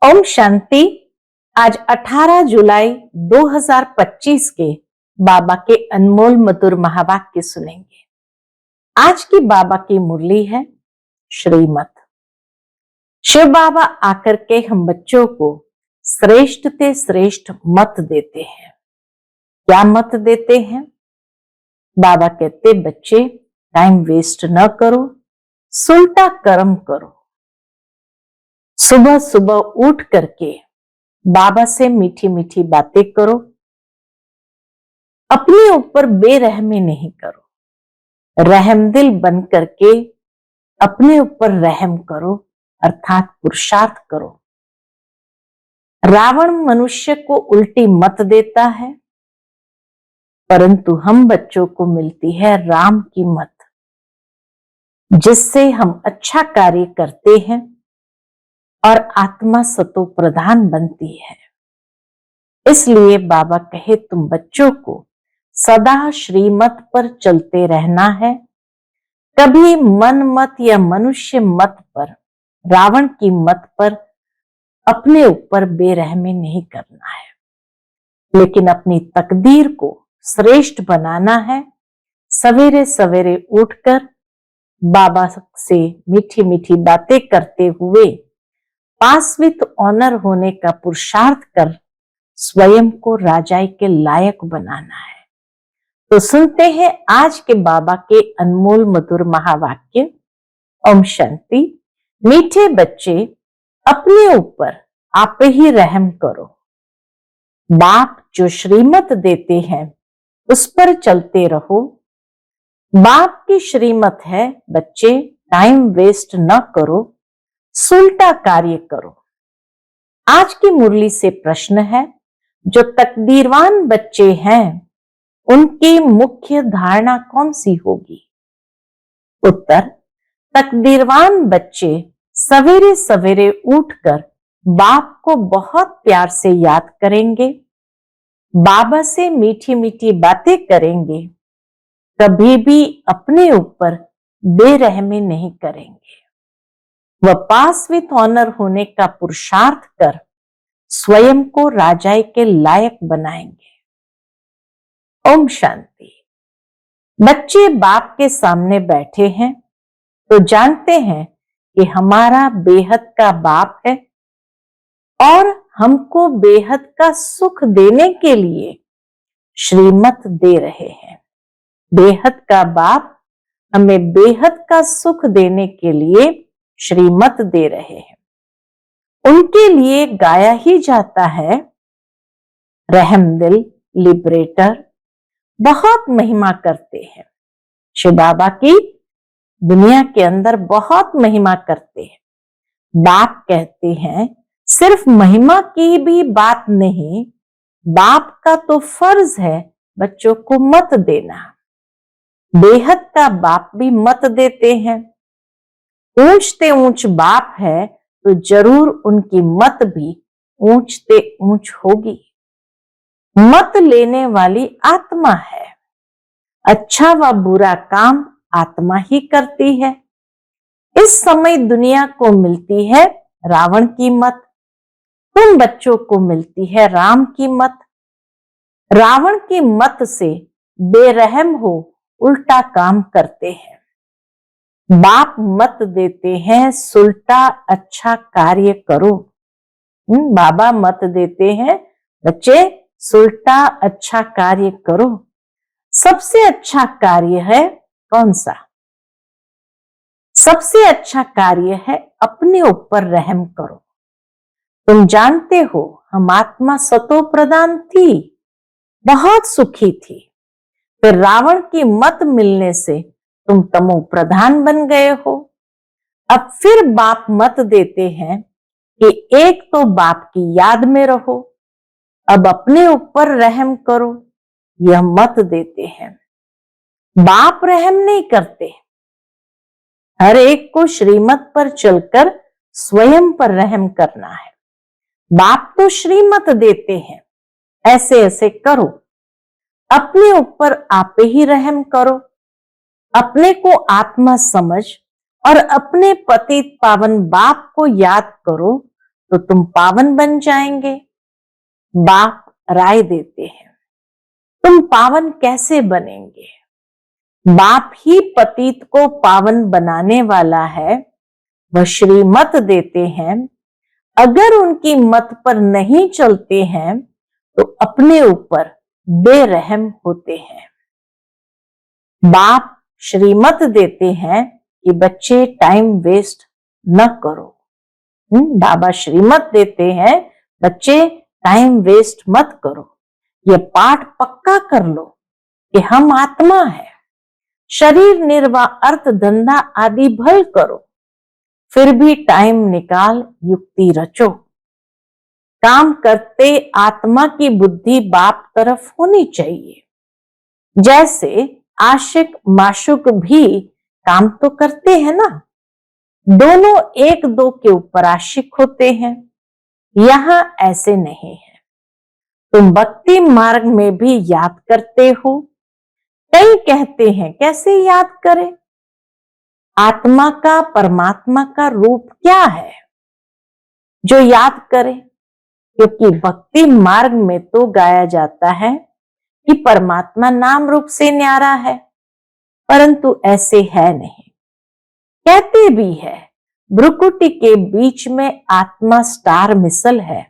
ओम शांति। आज 18 जुलाई 2025 के बाबा के अनमोल मधुर महावाक्य सुनेंगे। आज की बाबा की मुरली है श्रीमत। शिव बाबा आकर के हम बच्चों को श्रेष्ठ से श्रेष्ठ मत देते हैं। क्या मत देते हैं? बाबा कहते बच्चे टाइम वेस्ट न करो, सुलटा कर्म करो। सुबह सुबह उठ करके बाबा से मीठी मीठी बातें करो। अपने ऊपर बेरहमी नहीं करो। रहमदिल बन करके अपने ऊपर रहम करो, अर्थात पुरुषार्थ करो। रावण मनुष्य को उल्टी मत देता है, परंतु हम बच्चों को मिलती है राम की मत, जिससे हम अच्छा कार्य करते हैं और आत्मा सतो प्रधान बनती है। इसलिए बाबा कहे तुम बच्चों को सदा श्रीमत पर चलते रहना है। कभी मन मत या मनुष्य मत पर, रावण की मत पर अपने ऊपर बेरहमी नहीं करना है, लेकिन अपनी तकदीर को श्रेष्ठ बनाना है। सवेरे सवेरे उठकर बाबा से मीठी मीठी बातें करते हुए पास विथ ऑनर होने का पुरुषार्थ कर स्वयं को राजाई के लायक बनाना है। तो सुनते हैं आज के बाबा के अनमोल मधुर महावाक्य। ओम शांति। मीठे बच्चे, अपने ऊपर आप ही रहम करो। बाप जो श्रीमत देते हैं उस पर चलते रहो। बाप की श्रीमत है बच्चे टाइम वेस्ट न करो, सुलटा कार्य करो। आज की मुरली से प्रश्न है, जो तकदीरवान बच्चे हैं उनकी मुख्य धारणा कौन सी होगी? उत्तर, तकदीरवान बच्चे सवेरे सवेरे उठकर बाप को बहुत प्यार से याद करेंगे, बाबा से मीठी मीठी बातें करेंगे, कभी भी अपने ऊपर बेरहमी नहीं करेंगे। वह पास विथ ऑनर होने का पुरुषार्थ कर स्वयं को राजाई के लायक बनाएंगे। ओम शांति। बच्चे बाप के सामने बैठे हैं तो जानते हैं कि हमारा बेहद का बाप है और हमको बेहद का सुख देने के लिए श्रीमत दे रहे हैं। बेहद का बाप हमें बेहद का सुख देने के लिए श्रीमत दे रहे हैं। उनके लिए गाया ही जाता है रहमदिल, लिबरेटर। बहुत महिमा करते हैं शिव बाबा की, दुनिया के अंदर बहुत महिमा करते हैं। बाप कहते हैं सिर्फ महिमा की भी बात नहीं, बाप का तो फर्ज है बच्चों को मत देना। बेहद का बाप भी मत देते हैं। ऊंचते ऊंच बाप है तो जरूर उनकी मत भी ऊंचते ऊंच होगी। मत लेने वाली आत्मा है। अच्छा व बुरा काम आत्मा ही करती है। इस समय दुनिया को मिलती है रावण की मत, तुम बच्चों को मिलती है राम की मत। रावण की मत से बेरहम हो उल्टा काम करते हैं। बाप मत देते हैं सुलटा अच्छा कार्य करो। बाबा मत देते हैं बच्चे सुलटा अच्छा कार्य करो। सबसे अच्छा कार्य है कौन सा? सबसे अच्छा कार्य है अपने ऊपर रहम करो। तुम जानते हो हम आत्मा सतो प्रधान थी, बहुत सुखी थी, फिर रावण की मत मिलने से तुम तमो प्रधान बन गए हो। अब फिर बाप मत देते हैं कि एक तो बाप की याद में रहो, अब अपने ऊपर रहम करो, यह मत देते हैं। बाप रहम नहीं करते, हर एक को श्रीमत पर चलकर स्वयं पर रहम करना है। बाप तो श्रीमत देते हैं, ऐसे ऐसे करो, अपने ऊपर आप ही रहम करो, अपने को आत्मा समझ और अपने पतित पावन बाप को याद करो, तो तुम पावन बन जाएंगे। बाप राय देते हैं, तुम पावन कैसे बनेंगे? बाप ही पतित को पावन बनाने वाला है। वह श्रीमत देते हैं, अगर उनकी मत पर नहीं चलते हैं तो अपने ऊपर बेरहम होते हैं। बाप श्रीमत देते हैं कि बच्चे टाइम वेस्ट न करो। बाबा श्रीमत देते हैं, बच्चे टाइम वेस्ट मत करो, ये पाठ पक्का कर लो कि हम आत्मा है। शरीर निर्वाह अर्थ धंधा आदि भल करो, फिर भी टाइम निकाल युक्ति रचो। काम करते आत्मा की बुद्धि बाप तरफ होनी चाहिए। जैसे आशिक माशुक भी काम तो करते हैं ना, दोनों एक दो के ऊपर आशिक होते हैं। यहां ऐसे नहीं है। तुम भक्ति मार्ग में भी याद करते हो। कई कहते हैं कैसे याद करें? आत्मा का परमात्मा का रूप क्या है जो याद करें? क्योंकि भक्ति मार्ग में तो गाया जाता है कि परमात्मा नाम रूप से न्यारा है, परंतु ऐसे है नहीं। कहते भी है भ्रुकुटी के बीच में आत्मा स्टार मिसल है।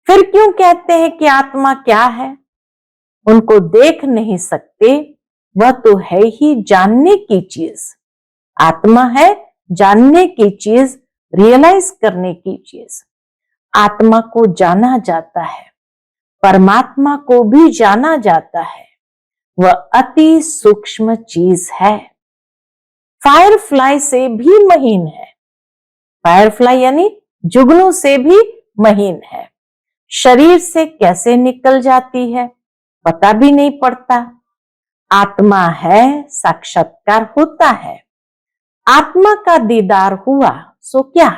फिर क्यों कहते हैं कि आत्मा क्या है? उनको देख नहीं सकते, वह तो है ही जानने की चीज। आत्मा है जानने की चीज, रियलाइज करने की चीज। आत्मा को जाना जाता है, परमात्मा को भी जाना जाता है। वह अति सूक्ष्म चीज है, फायरफ्लाई से भी महीन है। फायरफ्लाई यानी जुगनू से भी महीन है। शरीर से कैसे निकल जाती है पता भी नहीं पड़ता। आत्मा है, साक्षात्कार होता है। आत्मा का दीदार हुआ सो क्या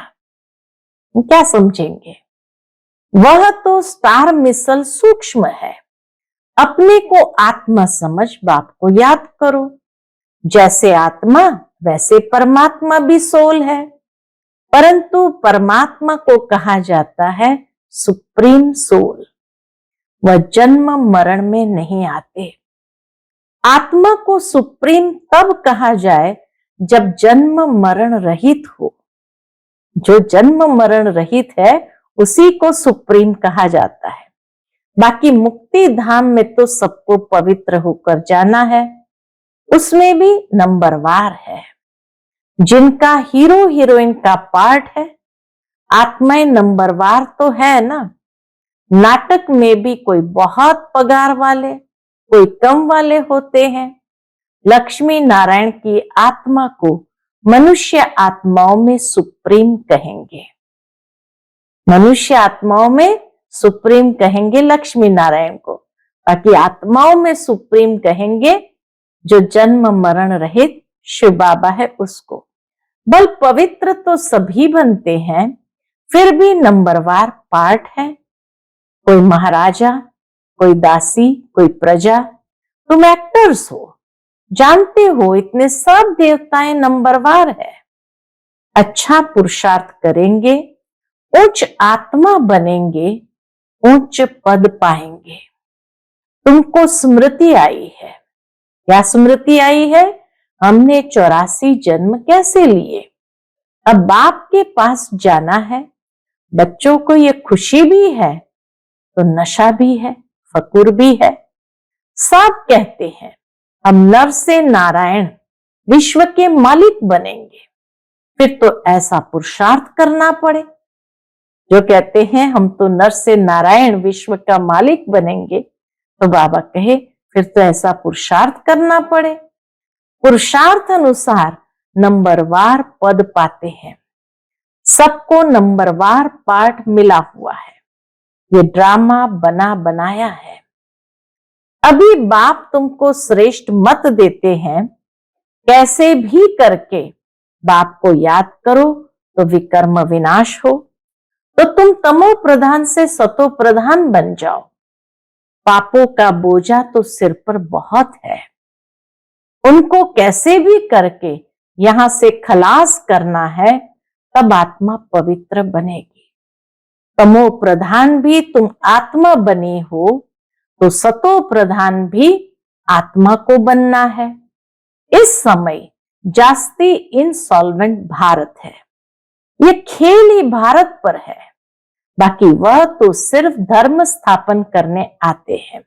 क्या समझेंगे? वह तो स्टार मिसल सूक्ष्म है। अपने को आत्मा समझ बाप को याद करो। जैसे आत्मा वैसे परमात्मा भी सोल है, परंतु परमात्मा को कहा जाता है सुप्रीम सोल। वह जन्म मरण में नहीं आते। आत्मा को सुप्रीम तब कहा जाए जब जन्म मरण रहित हो। जो जन्म मरण रहित है उसी को सुप्रीम कहा जाता है। बाकी मुक्ति धाम में तो सबको पवित्र होकर जाना है, उसमें भी नंबरवार है। जिनका हीरो हीरोइन का पार्ट है, आत्माएं नंबरवार तो है ना। नाटक में भी कोई बहुत पगार वाले, कोई कम वाले होते हैं। लक्ष्मी नारायण की आत्मा को मनुष्य आत्माओं में सुप्रीम कहेंगे। मनुष्य आत्माओं में सुप्रीम कहेंगे लक्ष्मी नारायण को, बाकी आत्माओं में सुप्रीम कहेंगे जो जन्म मरण रहित शिव बाबा है उसको। बल पवित्र तो सभी बनते हैं, फिर भी नंबरवार पार्ट है। कोई महाराजा, कोई दासी, कोई प्रजा। तुम एक्टर्स हो, जानते हो इतने सब देवताएं नंबरवार है। अच्छा पुरुषार्थ करेंगे, उच्च आत्मा बनेंगे, उच्च पद पाएंगे। तुमको स्मृति आई है। क्या स्मृति आई है? हमने 84 जन्म कैसे लिए। अब बाप के पास जाना है। बच्चों को ये खुशी भी है तो नशा भी है, फकुर भी है। सब कहते हैं हम नर से नारायण विश्व के मालिक बनेंगे। फिर तो ऐसा पुरुषार्थ करना पड़े। जो कहते हैं हम तो नर से नारायण विश्व का मालिक बनेंगे, तो बाबा कहे फिर तो ऐसा पुरुषार्थ करना पड़े। पुरुषार्थ अनुसार नंबरवार पद पाते हैं। सबको नंबरवार पार्ट मिला हुआ है। ये ड्रामा बना बनाया है। अभी बाप तुमको श्रेष्ठ मत देते हैं, कैसे भी करके बाप को याद करो तो विकर्म विनाश हो। तो तुम तमो प्रधान से सतो प्रधान बन जाओ। पापों का बोझा तो सिर पर बहुत है, उनको कैसे भी करके यहां से खलास करना है, तब आत्मा पवित्र बनेगी। तमो प्रधान भी तुम आत्मा बने हो, तो सतो प्रधान भी आत्मा को बनना है। इस समय जास्ती इंसॉल्वेंट भारत है। ये खेल ही भारत पर है, बाकी वह तो सिर्फ धर्म स्थापन करने आते हैं।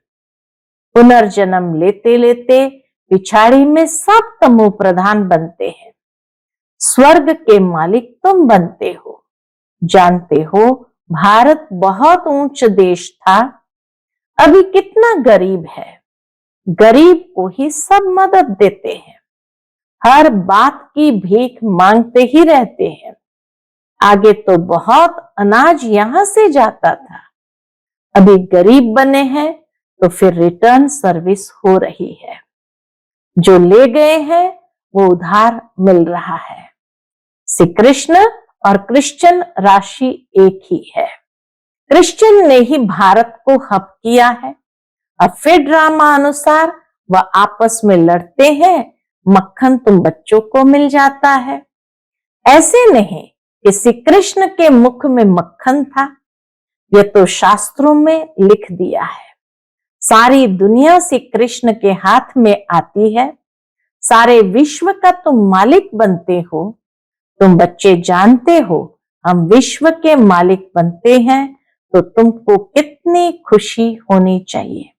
पुनर्जन्म लेते लेते पिछाड़ी में सब तमो प्रधान बनते हैं। स्वर्ग के मालिक तुम बनते हो। जानते हो भारत बहुत ऊंच देश था, अभी कितना गरीब है। गरीब को ही सब मदद देते हैं, हर बात की भीख मांगते ही रहते हैं। आगे तो बहुत अनाज यहां से जाता था, अभी गरीब बने हैं तो फिर रिटर्न सर्विस हो रही है। जो ले गए हैं वो उधार मिल रहा है। श्री कृष्ण और क्रिश्चियन राशि एक ही है। क्रिश्चियन ने ही भारत को हब किया है। अब फिर ड्रामा अनुसार वह आपस में लड़ते हैं, मक्खन तुम बच्चों को मिल जाता है। ऐसे नहीं कि श्री कृष्ण के मुख में मक्खन था, यह तो शास्त्रों में लिख दिया है। सारी दुनिया श्री कृष्ण के हाथ में आती है। सारे विश्व का तुम मालिक बनते हो। तुम बच्चे जानते हो हम विश्व के मालिक बनते हैं तो तुमको कितनी खुशी होनी चाहिए।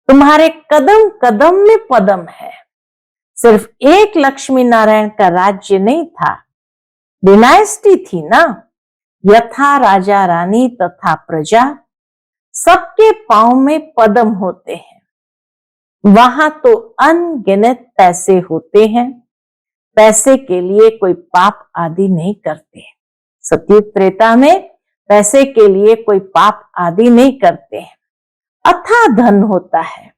तुम्हारे कदम कदम में पदम है। सिर्फ एक लक्ष्मी नारायण का राज्य नहीं था, डिनाइस्टी थी ना। यथा राजा रानी तथा प्रजा, सबके पांव में पदम होते हैं। वहां तो अनगिनत पैसे होते हैं। पैसे के लिए कोई पाप आदि नहीं करते। सतयुग त्रेता में पैसे के लिए कोई पाप आदि नहीं करते हैं। अथाह धन होता है।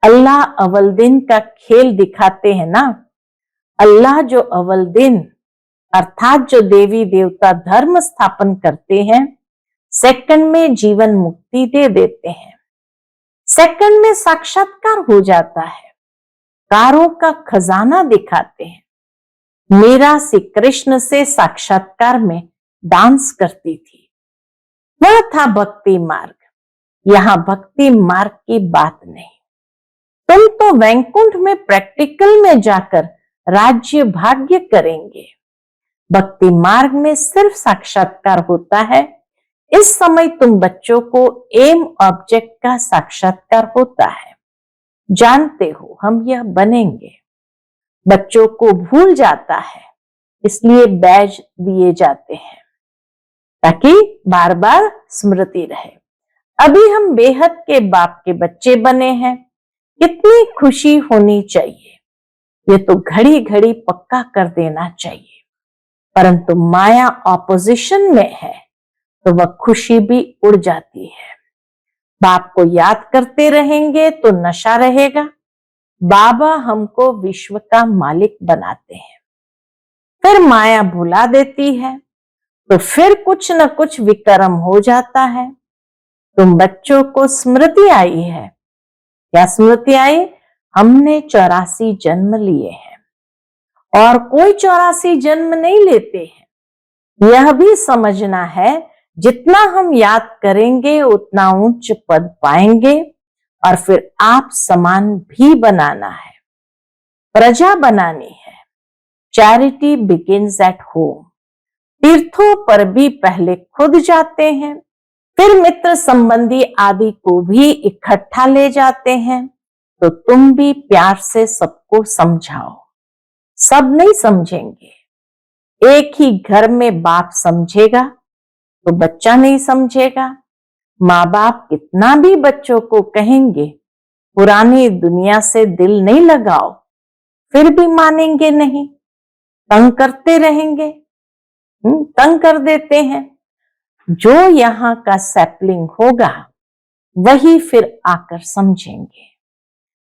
अल्लाह अव्वल दिन का खेल दिखाते हैं ना। अल्लाह जो अव्वल दिन अर्थात जो देवी देवता धर्म स्थापन करते हैं, सेकंड में जीवन मुक्ति दे देते हैं। सेकंड में साक्षात्कार हो जाता है। कारों का खजाना दिखाते हैं। मीरा श्री कृष्ण से साक्षात्कार में डांस करती थी। वह था भक्ति मार्ग। यहां भक्ति मार्ग की बात नहीं। तुम तो वैकुंठ में प्रैक्टिकल में जाकर राज्य भाग्य करेंगे। भक्ति मार्ग में सिर्फ साक्षात्कार होता है। इस समय तुम बच्चों को एम ऑब्जेक्ट का साक्षात्कार होता है। जानते हो हम यह बनेंगे। बच्चों को भूल जाता है, इसलिए बैज दिए जाते हैं ताकि बार बार स्मृति रहे। अभी हम बेहद के बाप के बच्चे बने हैं। कितनी खुशी होनी चाहिए। ये तो घड़ी घड़ी पक्का कर देना चाहिए, परंतु माया ऑपोजिशन में है तो वह खुशी भी उड़ जाती है। बाप को याद करते रहेंगे तो नशा रहेगा। बाबा हमको विश्व का मालिक बनाते हैं, फिर माया भुला देती है तो फिर कुछ न कुछ विक्रम हो जाता है। तुम बच्चों को स्मृति आई है। क्या स्मृति आई? हमने 84 जन्म लिए हैं और कोई 84 जन्म नहीं लेते हैं। यह भी समझना है जितना हम याद करेंगे उतना उच्च पद पाएंगे और फिर आप समान भी बनाना है, प्रजा बनानी है। Charity begins at home. तीर्थों पर भी पहले खुद जाते हैं, फिर मित्र संबंधी आदि को भी इकट्ठा ले जाते हैं। तो तुम भी प्यार से सबको समझाओ। सब नहीं समझेंगे। एक ही घर में बाप समझेगा तो बच्चा नहीं समझेगा। माँ बाप कितना भी बच्चों को कहेंगे पुरानी दुनिया से दिल नहीं लगाओ, फिर भी मानेंगे नहीं, तंग करते रहेंगे। तंग कर देते हैं। जो यहाँ का सैपलिंग होगा वही फिर आकर समझेंगे।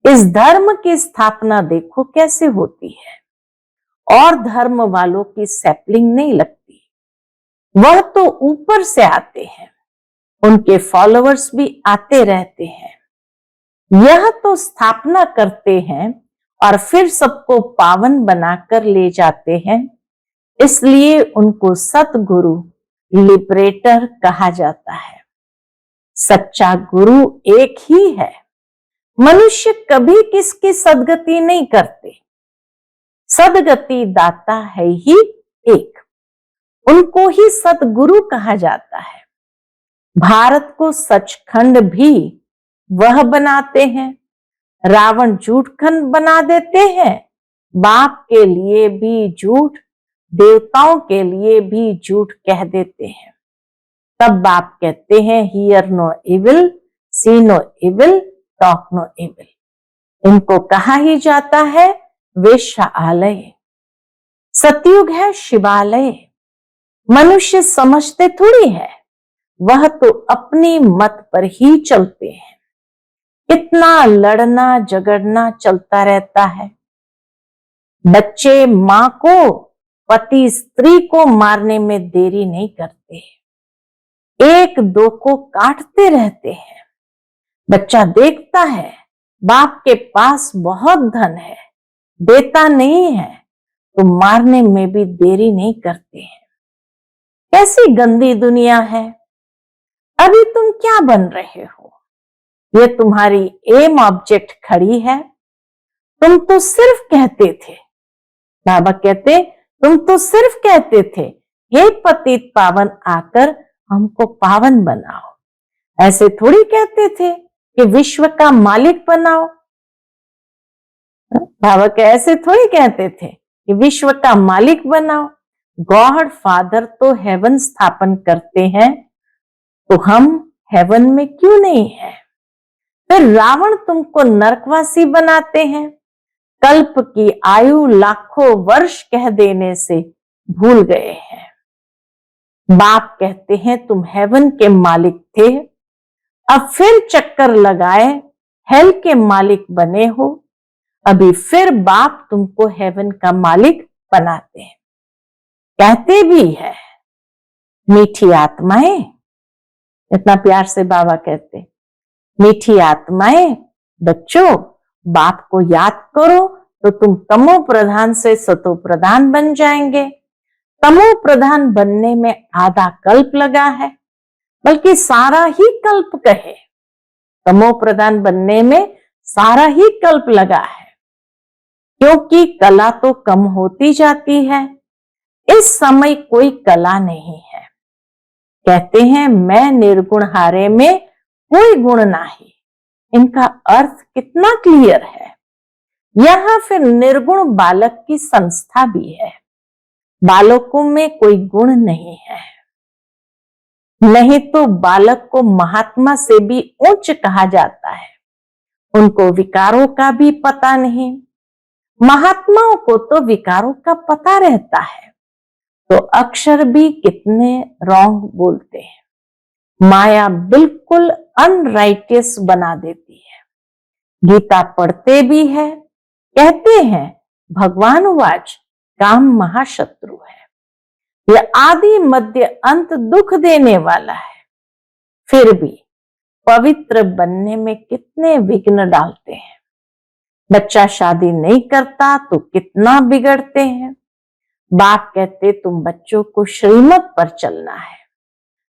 इस धर्म की स्थापना देखो कैसे होती है और धर्म वालों की सैपलिंग नहीं लगती। वह तो ऊपर से आते हैं, उनके फॉलोअर्स भी आते रहते हैं। यह तो स्थापना करते हैं और फिर सबको पावन बनाकर ले जाते हैं। इसलिए उनको सतगुरु लिबरेटर कहा जाता है। सच्चा गुरु एक ही है। मनुष्य कभी किसकी सदगति नहीं करते। सदगति दाता है ही एक, उनको ही सतगुरु कहा जाता है। भारत को सचखंड भी वह बनाते हैं। रावण झूठखंड बना देते हैं। बाप के लिए भी झूठ, देवताओं के लिए भी झूठ कह देते हैं। तब बाप कहते हैं hear no evil, see no evil, talk no evil. इनको कहा ही जाता है वेश्यालय। सतयुग है शिवालय। मनुष्य समझते थोड़ी है, वह तो अपनी मत पर ही चलते हैं। कितना लड़ना झगड़ना चलता रहता है। बच्चे मां को, पति स्त्री को मारने में देरी नहीं करते, एक दो को काटते रहते हैं। बच्चा देखता है बाप के पास बहुत धन है, देता नहीं है, तो मारने में भी देरी नहीं करते हैं। कैसी गंदी दुनिया है। अभी तुम क्या बन रहे हो? ये तुम्हारी एम ऑब्जेक्ट खड़ी है। तुम तो सिर्फ कहते थे, बाबा कहते तुम तो सिर्फ कहते थे हे पतित पावन आकर हमको पावन बनाओ। ऐसे थोड़ी कहते थे कि विश्व का मालिक बनाओ। बाबा के ऐसे थोड़ी कहते थे कि विश्व का मालिक बनाओ। गॉड फादर तो हेवन स्थापन करते हैं, तो हम हेवन में क्यों नहीं है? फिर रावण तुमको नरकवासी बनाते हैं। कल्प की आयु लाखों वर्ष कह देने से भूल गए हैं। बाप कहते हैं तुम हेवन के मालिक थे, अब फिर चक्कर लगाए हेल के मालिक बने हो। अभी फिर बाप तुमको हेवन का मालिक बनाते हैं। कहते भी है मीठी आत्माएं, इतना प्यार से बाबा कहते, मीठी आत्माएं बच्चों बाप को याद करो तो तुम तमो प्रधान से सतो प्रधान बन जाएंगे। तमो प्रधान बनने में आधा कल्प लगा है, बल्कि सारा ही कल्प कहे। तमो प्रधान बनने में सारा ही कल्प लगा है, क्योंकि कला तो कम होती जाती है। इस समय कोई कला नहीं है। कहते हैं मैं निर्गुण हारे में कोई गुण नहीं। इनका अर्थ कितना क्लियर है। यहां फिर निर्गुण बालक की संस्था भी है। बालकों में कोई गुण नहीं है, नहीं तो बालक को महात्मा से भी उच्च कहा जाता है। उनको विकारों का भी पता नहीं। महात्माओं को तो विकारों का पता रहता है, तो अक्षर भी कितने रॉन्ग बोलते हैं। माया बिल्कुल अनराइटियस बना देती है। गीता पढ़ते भी है, कहते हैं भगवान वाच काम महाशत्रु है। यह आदि मध्य अंत दुख देने वाला है। फिर भी पवित्र बनने में कितने विघ्न डालते हैं। बच्चा शादी नहीं करता तो कितना बिगड़ते हैं। बाप कहते तुम बच्चों को श्रीमत पर चलना है।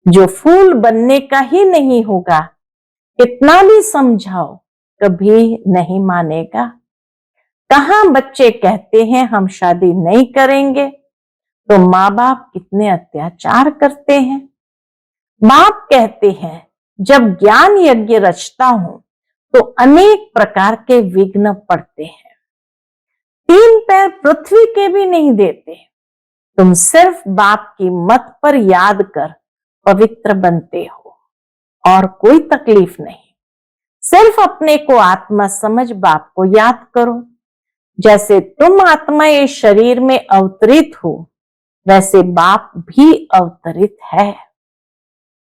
जो फूल बनने का ही नहीं होगा, कितना भी समझाओ कभी नहीं मानेगा। कहां बच्चे कहते हैं हम शादी नहीं करेंगे, तो माँ बाप कितने अत्याचार करते हैं। बाप कहते हैं जब ज्ञान यज्ञ रचता हूं तो अनेक प्रकार के विघ्न पड़ते हैं। 3 पैर पृथ्वी के भी नहीं देते। तुम सिर्फ बाप की मत पर याद कर पवित्र बनते हो, और कोई तकलीफ नहीं। सिर्फ अपने को आत्मा समझ बाप को याद करो। जैसे तुम आत्मा इस शरीर में अवतरित हो, वैसे बाप भी अवतरित है।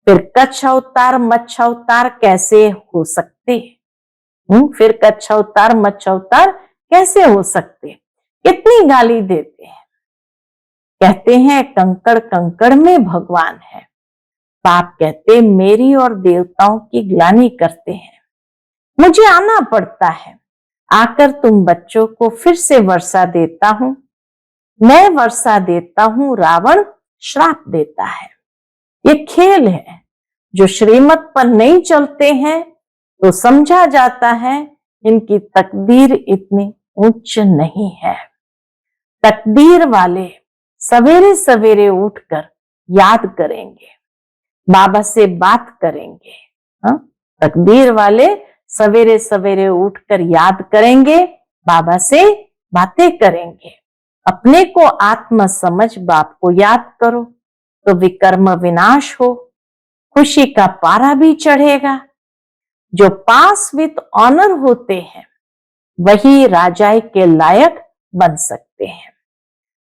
फिर कच्छ अवतार मच्छ अवतार कैसे हो सकते? फिर कच्छ अवतार मच्छ अवतार कैसे हो सकते? कितनी गाली देते हैं। कहते हैं कंकड़ कंकड़ में भगवान है। बाप कहते मेरी और देवताओं की ग्लानि करते हैं। मुझे आना पड़ता है। आकर तुम बच्चों को फिर से वर्षा देता हूं। मैं वर्षा देता हूं, रावण श्राप देता है। ये खेल है। जो श्रीमत पर नहीं चलते हैं तो समझा जाता है इनकी तकदीर इतनी उच्च नहीं है। तकदीर वाले सवेरे सवेरे उठकर याद करेंगे, बाबा से बात करेंगे। हाँ? तकदीर वाले सवेरे सवेरे उठकर याद करेंगे, बाबा से बातें करेंगे। अपने को आत्मा समझ बाप को याद करो तो विकर्म विनाश हो, खुशी का पारा भी चढ़ेगा। जो पास विथ ऑनर होते हैं वही राजाई के लायक बन सकते हैं।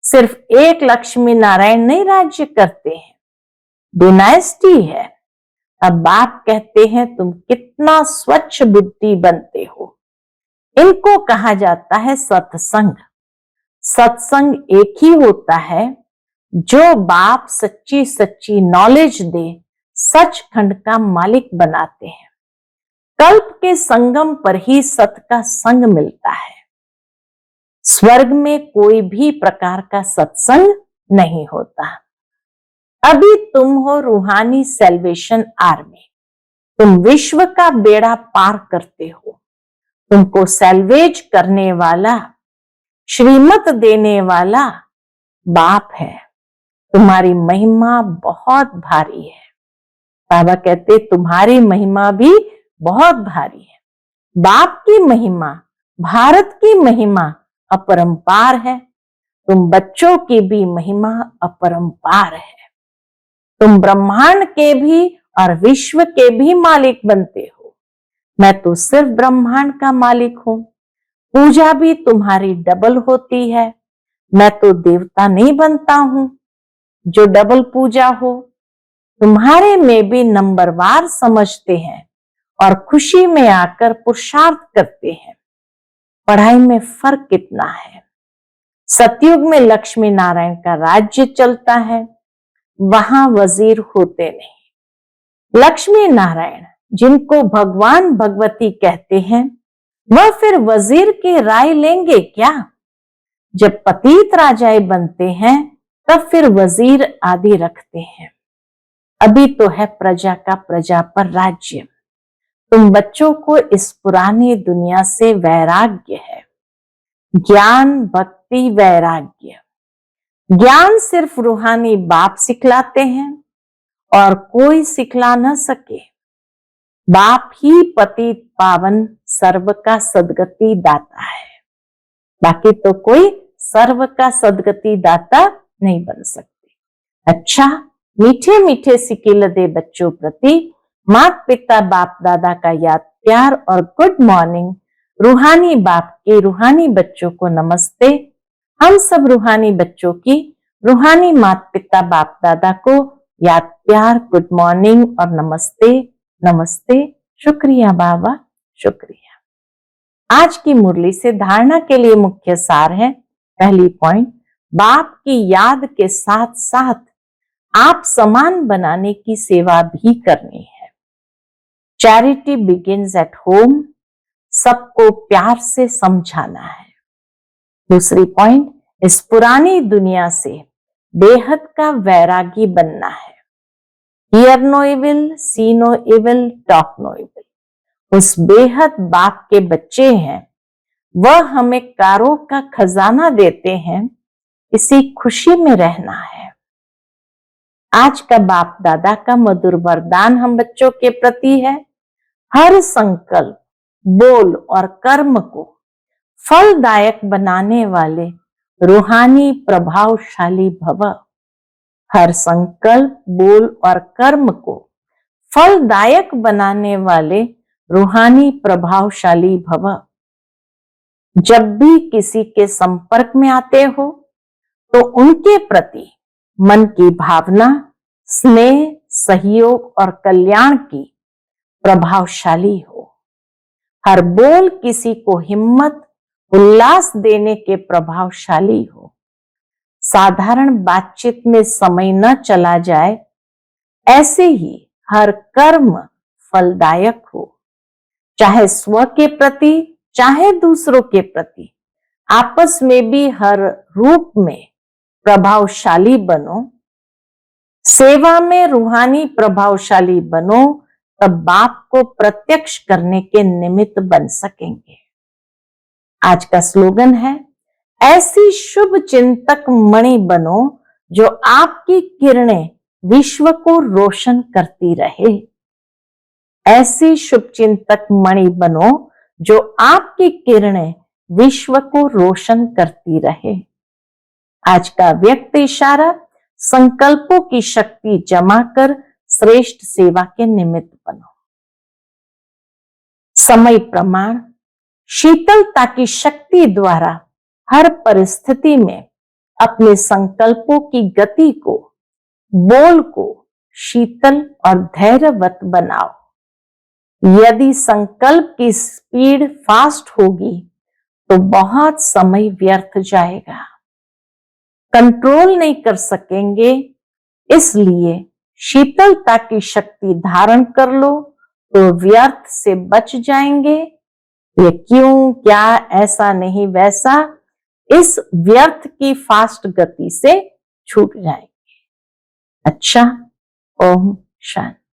सिर्फ एक लक्ष्मी नारायण नहीं राज्य करते हैं, डिनाइस्टी है। अब बाप कहते हैं तुम कितना स्वच्छ बुद्धि बनते हो। इनको कहा जाता है सत्संग। सत्संग एक ही होता है जो बाप सच्ची सच्ची नॉलेज दे, सचखंड का मालिक बनाते हैं। कल्प के संगम पर ही सत का संग मिलता है। स्वर्ग में कोई भी प्रकार का सत्संग नहीं होता। अभी तुम हो रूहानी सेल्वेशन आर्मी। तुम विश्व का बेड़ा पार करते हो। तुमको सेल्वेज करने वाला, श्रीमत देने वाला बाप है। तुम्हारी महिमा बहुत भारी है। बाबा कहते तुम्हारी महिमा भी बहुत भारी है। बाप की महिमा, भारत की महिमा अपरंपार है। तुम बच्चों की भी महिमा अपरंपार है। तुम ब्रह्मांड के भी और विश्व के भी मालिक बनते हो। मैं तो सिर्फ ब्रह्मांड का मालिक हूं। पूजा भी तुम्हारी डबल होती है। मैं तो देवता नहीं बनता हूं जो डबल पूजा हो। तुम्हारे में भी नंबरवार समझते हैं और खुशी में आकर पुरुषार्थ करते हैं। पढ़ाई में फर्क कितना है। सतयुग में लक्ष्मी नारायण का राज्य चलता है, वहां वजीर होते नहीं। लक्ष्मी नारायण जिनको भगवान भगवती कहते हैं वह फिर वजीर की राय लेंगे क्या? जब पतित राजाए बनते हैं तब फिर वजीर आदि रखते हैं। अभी तो है प्रजा का प्रजा पर राज्य। तुम बच्चों को इस पुरानी दुनिया से वैराग्य है। ज्ञान भक्ति वैराग्य। ज्ञान सिर्फ रूहानी बाप सिखलाते हैं और कोई सिखला न सके। बाप ही पतित पावन सर्व का सदगति दाता है। बाकी तो कोई सर्व का सदगति दाता नहीं बन सकते। अच्छा, मीठे मीठे सिकिल दे बच्चों प्रति माता पिता बाप दादा का याद प्यार और गुड मॉर्निंग। रूहानी बाप के रूहानी बच्चों को नमस्ते। हम सब रूहानी बच्चों की रूहानी माता पिता बाप दादा को याद प्यार, गुड मॉर्निंग और नमस्ते। नमस्ते। शुक्रिया बाबा, शुक्रिया। आज की मुरली से धारणा के लिए मुख्य सार है। पहली पॉइंट, बाप की याद के साथ साथ आप समान बनाने की सेवा भी करनी है। Charity begins at home. सबको प्यार से समझाना है। दूसरी पॉइंट, इस पुरानी दुनिया से बेहद का वैरागी बनना है। Hear no evil, see no evil, talk no evil. उस बेहद बाप के बच्चे हैं, वह हमें कारों का खजाना देते हैं। इसी खुशी में रहना है। आज का बाप दादा का मधुर वरदान हम बच्चों के प्रति है। हर संकल्प, बोल और कर्म को फलदायक बनाने वाले रूहानी प्रभावशाली भव। हर संकल्प, बोल और कर्म को फलदायक बनाने वाले रूहानी प्रभावशाली भव। जब भी किसी के संपर्क में आते हो तो उनके प्रति मन की भावना, स्नेह, सहयोग और कल्याण की प्रभावशाली हो। हर बोल किसी को हिम्मत, उल्लास देने के प्रभावशाली हो। साधारण बातचीत में समय न चला जाए, ऐसे ही हर कर्म फलदायक हो। चाहे स्व के प्रति, चाहे दूसरों के प्रति, आपस में भी हर रूप में प्रभावशाली बनो। सेवा में रूहानी प्रभावशाली बनो, तब बाप को प्रत्यक्ष करने के निमित्त बन सकेंगे। आज का स्लोगन है, ऐसी शुभ चिंतक मणि बनो जो आपकी किरणें विश्व को रोशन करती रहे। ऐसी शुभ चिंतक मणि बनो जो आपकी किरणें विश्व को रोशन करती रहे। आज का व्यक्त इशारा, संकल्पों की शक्ति जमा कर श्रेष्ठ सेवा के निमित्त बनो। समय प्रमाण, शीतलता की शक्ति द्वारा हर परिस्थिति में अपने संकल्पों की गति को, बोल को शीतल और धैर्यवत बनाओ। यदि संकल्प की स्पीड फास्ट होगी तो बहुत समय व्यर्थ जाएगा, कंट्रोल नहीं कर सकेंगे। इसलिए शीतलता की शक्ति धारण कर लो तो व्यर्थ से बच जाएंगे। ये क्यों, क्या, ऐसा नहीं वैसा, इस व्यर्थ की फास्ट गति से छूट जाएंगे। अच्छा, ओम शांति।